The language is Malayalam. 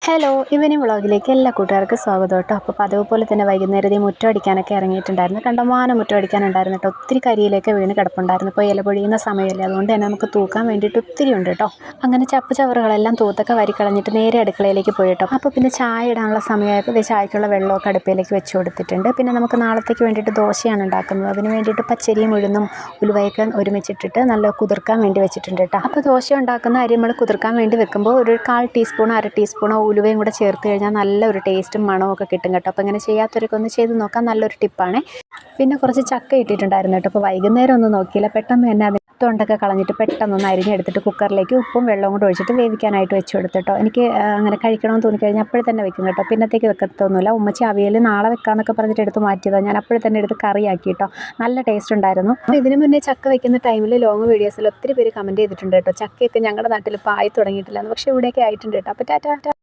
ഹലോ ഈവനിംഗ് വ്ളോഗിലേക്ക് എല്ലാ കൂട്ടുകാർക്കും സ്വാഗതം കേട്ടോ. അപ്പോൾ പതിവ് പോലെ തന്നെ വൈകുന്നേരം ഈ മുറ്റം അടിക്കാനൊക്കെ ഇറങ്ങിയിട്ടുണ്ടായിരുന്നു. കണ്ടമാനം മുറ്റം അടിക്കാനുണ്ടായിരുന്നു കേട്ടോ. ഒത്തിരി കരിയിലേക്ക് വീണ് കിടപ്പുണ്ടായിരുന്നു. ഇപ്പോൾ ഇല പൊഴിയുന്ന സമയമല്ലേ, അതുകൊണ്ട് തന്നെ നമുക്ക് തൂക്കാൻ വേണ്ടിയിട്ട് ഒത്തിരി ഉണ്ട് കേട്ടോ. അങ്ങനെ ചവറുകളെല്ലാം തൂത്തൊക്കെ വരിക്കളഞ്ഞിട്ട് നേരെ അടുക്കളയിലേക്ക് പോയി കേട്ടോ. അപ്പോൾ പിന്നെ ചായ ഇടാനുള്ള സമയമായപ്പോൾ ചായക്കുള്ള വെള്ളമൊക്കെ അടുപ്പിലേക്ക് വെച്ച് കൊടുത്തിട്ടുണ്ട്. പിന്നെ നമുക്ക് നാളത്തേക്ക് വേണ്ടിയിട്ട് ദോശയാണ് ഉണ്ടാക്കുന്നത്. അതിന് വേണ്ടിയിട്ട് പച്ചരിയും ഉഴുന്നും ഉലുവയൊക്കെ ഒരുമിച്ചിട്ടിട്ട് നല്ല കുതിർക്കാൻ വേണ്ടി വെച്ചിട്ടുണ്ട് കേട്ടോ. അപ്പോൾ ദോശ ഉണ്ടാക്കുന്ന അരി നമ്മൾ കുതിർക്കാൻ വേണ്ടി വെക്കുമ്പോൾ ഒരു 1/4 ടീസ്പൂണോ 1/2 ടീസ്പൂണോ ഉലുവയും കൂടെ ചേർത്ത് കഴിഞ്ഞാൽ നല്ലൊരു ടേസ്റ്റും മണവും ഒക്കെ കിട്ടും കേട്ടോ. അപ്പോൾ ഇങ്ങനെ ചെയ്യാത്തവരൊക്കെ ഒന്ന് ചെയ്ത് നോക്കാം, നല്ലൊരു ടിപ്പാണ്. പിന്നെ കുറച്ച് ചക്ക ഇട്ടിട്ടുണ്ടായിരുന്നു കേട്ടോ. അപ്പോൾ വൈകുന്നേരം ഒന്നും നോക്കിയില്ല, പെട്ടെന്ന് തന്നെ അതിന് തൊണ്ടൊക്കെ കളഞ്ഞിട്ട് പെട്ടെന്നൊന്ന് അരിഞ്ഞെടുത്തിട്ട് കുക്കറിലേക്ക് ഉപ്പും വെള്ളവും കൂടെ ഒഴിച്ചിട്ട് വേവിക്കാനായിട്ട് വെച്ച് കൊടുത്തു കേട്ടോ. എനിക്ക് അങ്ങനെ കഴിക്കണമെന്ന് തോന്നിക്കഴിഞ്ഞാൽ അപ്പോഴും തന്നെ വെക്കും കേട്ടോ. പിന്നത്തേക്ക് വെക്കത്തൊന്നുമില്ല. ഉമ്മച്ചി അവിയൽ നാളെ വെക്കാമെന്നൊക്കെ പറഞ്ഞിട്ട് എടുത്ത് മാറ്റിയതാണ്. ഞാൻ അപ്പോഴും തന്നെ എടുത്ത് കറിയാക്കി കേട്ടോ. നല്ല ടേസ്റ്റ് ഉണ്ടായിരുന്നു. അപ്പോൾ ഇതിന് മുന്നേ ചക്ക വെക്കുന്ന ടൈമിൽ ലോങ് വീഡിയോസിൽ ഒത്തിരി പേര് കമൻറ്റ് ചെയ്തിട്ടുണ്ട് കേട്ടോ. ചക്കയൊക്കെ ഞങ്ങളുടെ നാട്ടിൽ ഇപ്പോൾ ആയി തുടങ്ങിയിട്ടില്ല, പക്ഷേ ഇവിടെയൊക്കെ ആയിട്ടുണ്ട് കേട്ടോ. അപ്പോൾ ടാറ്റാ.